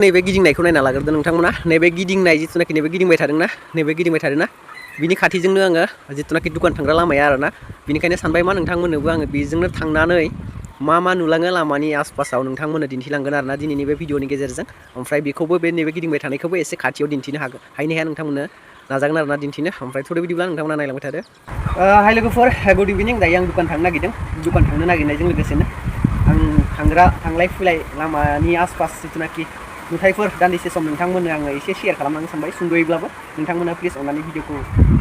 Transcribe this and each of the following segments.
नैबे गिदिंनायखौ नायना लाग्रोदो नोंथांमोना नैबे गिदिंनाय जिथुनाखि नैबे गिदिंबाय थादोंना बिनि खाथिजोंनो आङो जिथुनाखि दुकान थांग्रा लामाया आरोना बिनिखायनो सानबाय मा नोंथांमोननोबो आङो बेजोंनो थांनानै मा नुलाङो लामानि आसपासाव नोंथांमोननो दिन्थिलांगोन आरोना दिनैनि बे भिडिअनि गेजेरजों ओमफ्राय बेखौबो बे नैबे गिदिंबाय थानायखौबो एसे खाथियाव दिन्थिनो हागोन हाया नोंथांमोननो नाजागोन आरोना दिन्थिनो ओमफ्राय थोदो बिदिब्ला नोंथांमोना नायलांबाय थादो हाय लोगोफोर गुड इभिनिं दायो आं दुकान थांनो नागिरदों दुकान थांनो नागिरनायजों लोगोसेनो आं थांलाय फैलाय लामानि आसपास जिथुनाखि नुथायफोर दान्दिसे सम नोंथांमोननो आङो एसे शेयार खालामलांनो सानबाय सुंद'यैब्लाबो नोंथांमोना प्लिज अननानै भिडिअखौ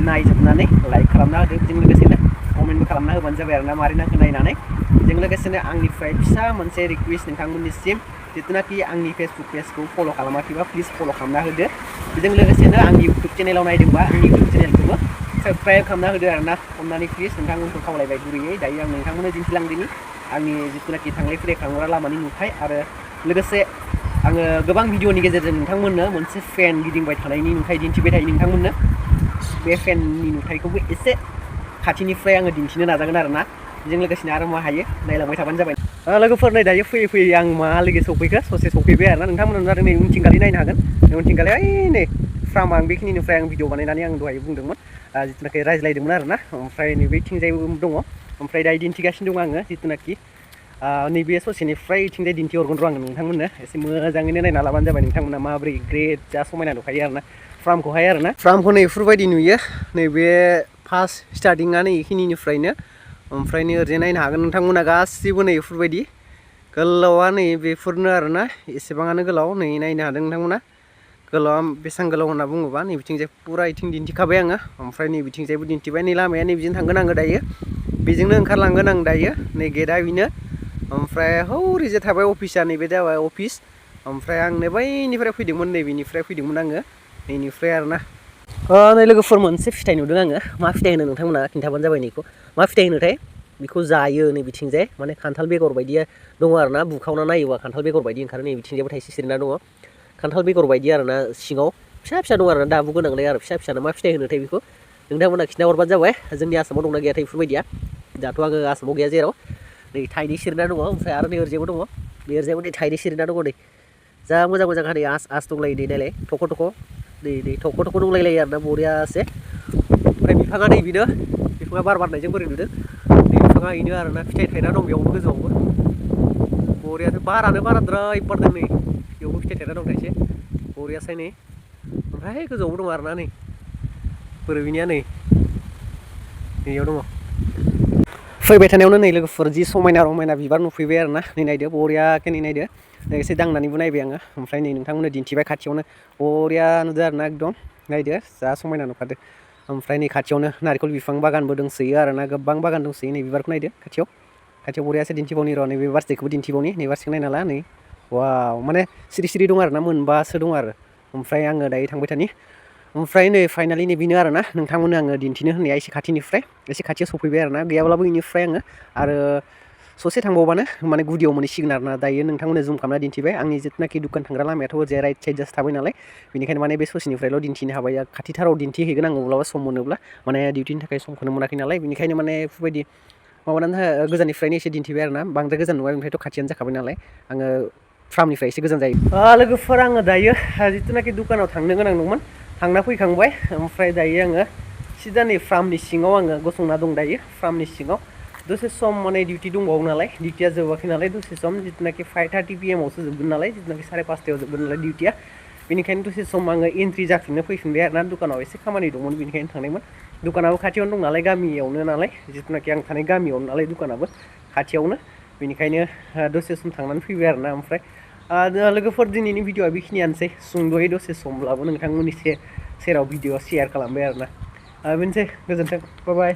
नायजोबनानै लाइक खालामना होदो बेजों लोगोसेनो कमेन्टबो खालामना होबानो जाबाय आरोना मारै नांखो नायनानै बेजों लोगोसेनो आंनिफ्राय फिसा मोनसे रिक्वेस्ट नोंथांमोननिसिम जिथुनाखि आंनि फेसबुक पेजखौ फल' खालामाखैबा प्लिज फल' खालामना होदो बेजों लोगोसेनो आंनि इउटुब चेनेलाव नायदोंबा आंनि इउटुब चेनेलखौबो साबस्क्राइब खालामना होदो आरोना अननानै प्लिज नोंथांमोनखौ खावलायबाय गुरैयै दायो आं नोंथांमोननो दिन्थिलांदिनि आंनि जिथुनाखि थांलाय फैलाय खालामग्रा लामानि नुथाय आरो लोगोसे आङो गोबां भिडिअनि गेजेरजों नोंथांमोननो मोनसे फेन गिदिंबाय थानायनि नुथाय दिन्थिबाय थायो नोंथांमोननो बे फेननि नुथायखौबो एसे खाथिनिफ्राय आङो दिन्थिनो नाजागोन आरोना बेजों लोगोसेनो आरो मा हायो नायलांबाय थाबानो जाबाय लोगोफोर नै दायो फैयै आं माहालागै सफैखो ससे सफैबाय आरोना नोंथांमोनहा नै उनथिंगालि नायनो हागोन उनथिंगालि ओइ नै फ्राम आं बेखिनिनिफ्राय आं भिडिअ बानायनानै आं दहाय बुंदोंमोन जिथुनाखि रायज्लायदोंमोन आरोना ओमफ्राय नैबेथिंजायबो दङ ओमफ्राय दायो दिन्थिगासिनो दङ आङो जिथुनाखि नैबे ससेनिफ्राय इथिंजाय दिन्थिहरगोन र' आङो नोंथांमोननो एसे मोजाङैनो नायना लाबानो जाबाय नोंथांमोना माबोरै ग्रेट जा समायना नुखायो आरोना फ्रामखौहाय आरोना फ्रामखौ नै बेफोरबायदि नुयो नैबे फार्स्ट स्टार्टिंआ नै बेखिनिनिफ्रायनो ओमफ्राय नै ओरैजाय नायनो हागोन नोंथांमोना गासिबो नै बेफोरबायदि गोलावा नै बेफोरनो आरोना एसेबाङानो गोलाव नै नायनो हादों नोंथांमोना गोलावा बेसेबां गोलाव होनना बुङोबा नै बिथिंजाय फुरा इथिं दिन्थिखाबाय आङो ओमफ्राय नै बिथिंजायबो दिन्थिबाय नै लामाया नै बिजों थांगोन आङो दायो बेजोंनो ओंखारलांगोन आं दायो नै गेटआ बेनो ओमफ्राय हौरैजाय थाबाय अफिसा नैबे जाबाय अफिस ओमफ्राय आं नै बैनिफ्राय फैदोंमोन नैबेनिफ्राय फैदोंमोन आङो नैनिफ्राय आरोना नै लोगोफोर मोनसे फिथाइ नुदों आङो मा फिथाइ होनो नोंथांमोना खिन्थाबानो जाबाय नैखौ मा फिथाइ होनोथाय बेखौ जायो नै बिथिंजाय माने खान्थाल बेगर बायदि दङ आरोना बुखावना नायोबा खान्थाल बेगर बायदि ओंखारो नै बिथिंजायबो थाइसे सिरिना दङ खान्थाल बेगर बायदि आरोना सिङाव फिसा दं आरोना दाबु गोनांलाय आरो फिसानो मा फिथाइ होनोथाय बेखौ नोंथांमोना खिन्था हरबानो जाबाय जोंनि आसामाव दंना गैयाथाय बेफोरबायदिया दाथ' आङो आसामाव गैया जेराव नै थाइनै सिरिना दङ ओमफ्राय आरो नै ओरैजायबो दङ नै ओरैजायबो नै थाइनै सिरिना दङ नै जा मोजां नै आस दंलायो नै नायलाय थख' नै थख' दंलायलायो आरोना बरियासे ओमफ्राय बिफाङा नै बेनो बिफाङा बार बारनायजों बोरै नुदों नै बिफाङा बेनो आरोना फिथाइ थायना दं बेयावबो गोजौआवबो बरियासो बारानो बाराद्राय बारदों नै बेयावबो फिथाइ थायना दं थाइसे बरियासै नै ओमफ्राय गोजौआवबो दं आरोना नै बोरै बिनिया नै बेयाव दङ फैबाय थानायावनो नै लोगोफोर जि समायना रमायना बिबार नुफैबाय आरोना नै नायदो बरियाके नै नायदो एसे दांनानैबो नायबाय आङो ओमफ्राय नै नोंथांमोननो दिन्थिबाय खाथियावनो बरिया नुदो आरोना एकदम नायदो जा समायना नुखादो ओमफ्राय नै खाथियावनो नारिखल बिफां बागानबो दंसोयो आरोना गोबां बागान दंसोयो नै बिबारखौ नायदो खाथियाव बरियासो दिन्थिबावनि र' नैबे बारसेखौबो दिन्थिबावनि नै बारसेखौ नायना ला नै वाव माने सिरि दं आरोना मोनबासो दं आरो ओमफ्राय आङो दायो थांबाय थानि ओमफ्राय नै फाइनालि नै बेनो आरोना नोंथांमोननो आङो दिन्थिनो होननाया एसे खाथियाव सफैबाय आरोना गैयाब्लाबो बेनिफ्राय आङो आरो ससे थांबावबानो माने गुदियाव मोनहैसिगोन आरोना दायो नोंथांमोननो जुम खालामना दिन्थिबाय आंनि जिथुनाखि दुकान थांग्रा लामायाथ' ओरैजाय राइट साइड जास्ट थाबाय नालाय बेनिखायनो माने बे ससेनिफ्रायल' दिन्थिनो हाबाय खाथिथाराव दिन्थिहैगोन आङो अब्लाबा सम मोनोब्ला माने डिउटिनि थाखाय समखौनो मोनाखै नालाय बेनिखायनो माने बेफोरबायदि माबानानै गोजाननिफ्रायनो एसे दिन्थिबाय आरोना बांद्राय गोजान नङा बेनिफ्रायथ' खाथियानो जाखाबाय नालाय आङो फार्मनिफ्राय एसे गोजान जायो लोगोफोर आङो दायो जिथुनाखि दुकानाव थांनो गोनां दंमोन थांना फैखांबाय ओमफ्राय दायो आङो सिदा नै फार्मनि सिङाव आङो गसंना दं दायो फार्मनि सिङाव दसे सम माने डिउटि दंबावो नालाय डिउटिया जोबाखै नालाय दसे सम जिथुनाखि 5:30 PM आवसो जोबगोन नालाय जिथुनाखि 5:30 जोबगोन नालाय डिउटिया बेनिखायनो दसे सम आङो एन्ट्रि जाफिननो फैफिनबाय आरोना दुकानाव एसे खामानि दंमोन बेनिखायनो थांनायमोन दुकानाबो खाथियावनो दं नालाय गामियावनो नालाय जिथुनाखि आं थानाय गामियावनो नालाय दुकानाबो खाथियावनो बेनिखायनो दसे सम थांनानै फैबाय आरोना ओमफ्राय लोगोफोर दिनैनि भिडिअआ बेखिनियानोसै सुंद'यै दसे समब्लाबो नोंथांमोननि सेराव भिडिअ शेयार खालामबाय आरोना बेनोसै गोजोन्थों बाय